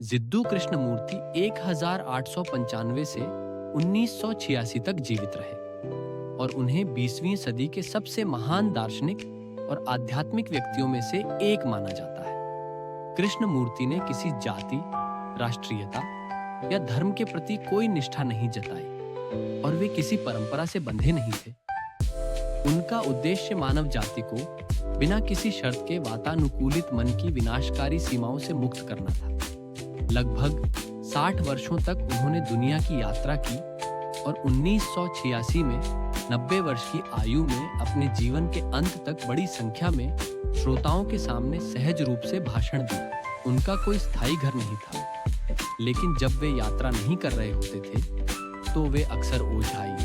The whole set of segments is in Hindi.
जिद्दू कृष्णमूर्ति 1895 से 1986 तक जीवित रहे और उन्हें 20वीं सदी के सबसे महान दार्शनिक और आध्यात्मिक व्यक्तियों में से एक माना जाता है। कृष्णमूर्ति ने किसी जाति, राष्ट्रीयता या धर्म के प्रति कोई निष्ठा नहीं जताई और वे किसी परंपरा से बंधे नहीं थे। उनका उद्देश्य मानव जाति को बिना किसी शर्त के वातानुकूलित मन की विनाशकारी सीमाओं से मुक्त करना था। लगभग 60 वर्षों तक उन्होंने दुनिया की यात्रा की और 1986 में 90 वर्ष की आयु में अपने जीवन के अंत तक बड़ी संख्या में श्रोताओं के सामने सहज रूप से भाषण दिया। उनका कोई स्थायी घर नहीं था, लेकिन जब वे यात्रा नहीं कर रहे होते थे तो वे अक्सर ओझाई,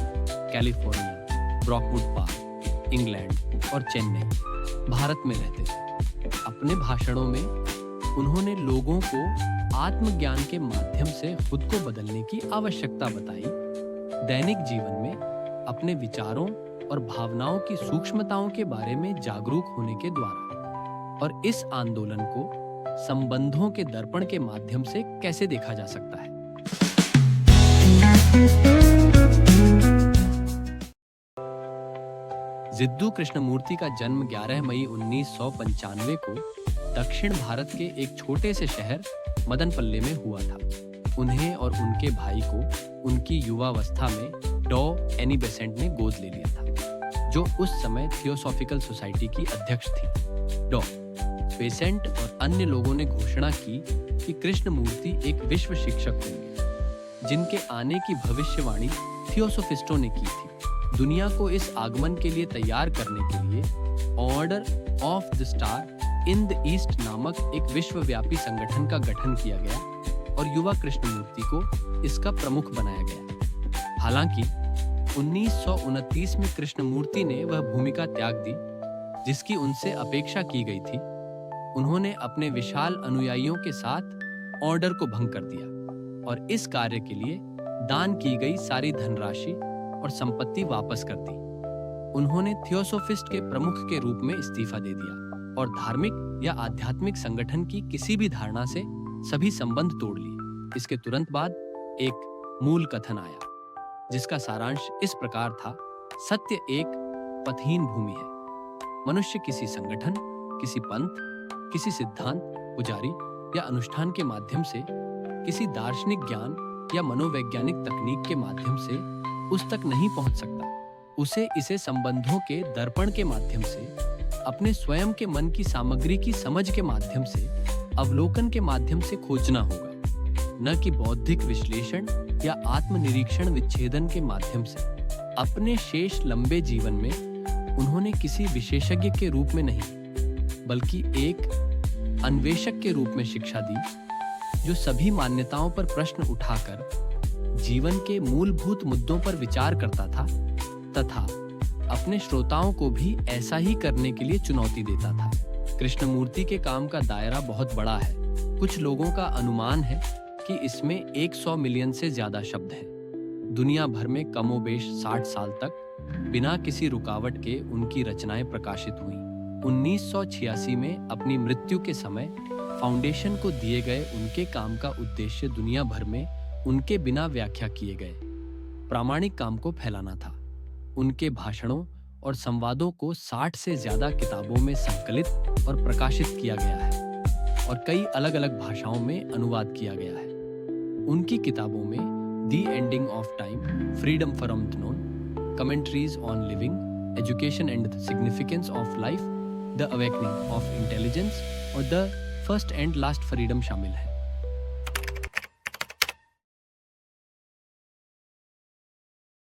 कैलिफोर्निया, ब्रॉकवुड पार्क, इंग्लैंड और चेन्नई, भारत में रहते थे। अपने भाषणों में उन्होंने लोगों को आत्मज्ञान के माध्यम से खुद को बदलने की आवश्यकता बताई, दैनिक जीवन में अपने विचारों और भावनाओं की सूक्ष्मताओं के बारे में जागरूक होने के द्वारा, और इस आंदोलन को संबंधों के दर्पण के माध्यम से कैसे देखा जा सकता है। जिद्दू कृष्णमूर्ति का जन्म 11 मई 1995 को दक्षिण भारत के एक छोटे से शहर मदनपल्ले में हुआ था। उन्हें और उनके भाई को उनकी युवावस्था में डॉ एनी बेसेंट ने गोद ले लिया था, जो उस समय थियोसॉफिकल सोसाइटी की अध्यक्ष थी। डॉ बेसेंट और अन्य लोगों ने घोषणा की कि कृष्णमूर्ति एक विश्व शिक्षक होंगे, जिनके आने की भविष्यवाणी थियोसोफिस्टों ने की थी। दुनिया को इस आगमन के लिए तैयार करने के लिए order of the star in the east नामक एक विश्वव्यापी संगठन का गठन किया गया और युवा कृष्णमूर्ति को इसका प्रमुख बनाया गया। हालांकि 1929 में कृष्णमूर्ति ने वह भूमिका त्याग दी जिसकी उनसे अपेक्षा की गई थी। उन्होंने अपने विशाल अनुयायियों के साथ ऑर्डर को भंग कर दिया और इस कार्य के लिए दान की गई सारी धनराशि और संपत्ति वापस कर दी। उन्होंने थियोसोफिस्ट के प्रमुख के रूप में इस्तीफा दे दिया और धार्मिक या आध्यात्मिक संगठन की किसी भी धारणा से सभी संबंध तोड़ लिए। इसके तुरंत बाद एक मूल कथन आया, जिसका सारांश इस प्रकार था: सत्य एक पथहीन भूमि है। मनुष्य किसी संगठन, किसी पंथ, किसी सिद्धांत, पुजारी या अनुष्ठान के माध्यम से, किसी दार्शनिक ज्ञान या मनोवैज्ञानिक तकनीक के माध्यम से उस तक नहीं पहुंच सकता। उसे इसे संबंधों के दर्पण के माध्यम से, अपने स्वयं के मन की सामग्री की समझ के माध्यम से, अवलोकन के माध्यम से खोजना होगा, न कि बौद्धिक विश्लेषण या आत्मनिरीक्षण विच्छेदन के माध्यम से। अपने शेष लंबे जीवन में उन्होंने किसी विशेषज्ञ के रूप में नहीं, बल्कि एक अन्वेषक के रूप में शिक्षा दी, जो सभी मान्यताओं पर प्रश्न उठाकर जीवन के मूलभूत मुद्दों पर विचार करता था तथा अपने श्रोताओं को भी ऐसा ही करने के लिए चुनौती देता था। कृष्णमूर्ति के काम का दायरा बहुत बड़ा है। कुछ लोगों का अनुमान है कि इसमें 100 मिलियन से ज्यादा शब्द हैं। दुनिया भर में कमोबेश 60 साल तक बिना किसी रुकावट के उनकी रचनाएं प्रकाशित हुई। 1986 में अपनी मृत्यु के समय फाउंडेशन को दिए गए उनके काम का उद्देश्य दुनिया भर में उनके बिना व्याख्या किए गए प्रामाणिक काम को फैलाना था। उनके भाषणों और संवादों को 60 से ज्यादा किताबों में संकलित और प्रकाशित किया गया है और कई अलग अलग भाषाओं में अनुवाद किया गया है। उनकी किताबों में the ending of time, freedom from the known, commentaries on living, education and the significance of life, the awakening of intelligence और the first and last freedom शामिल है।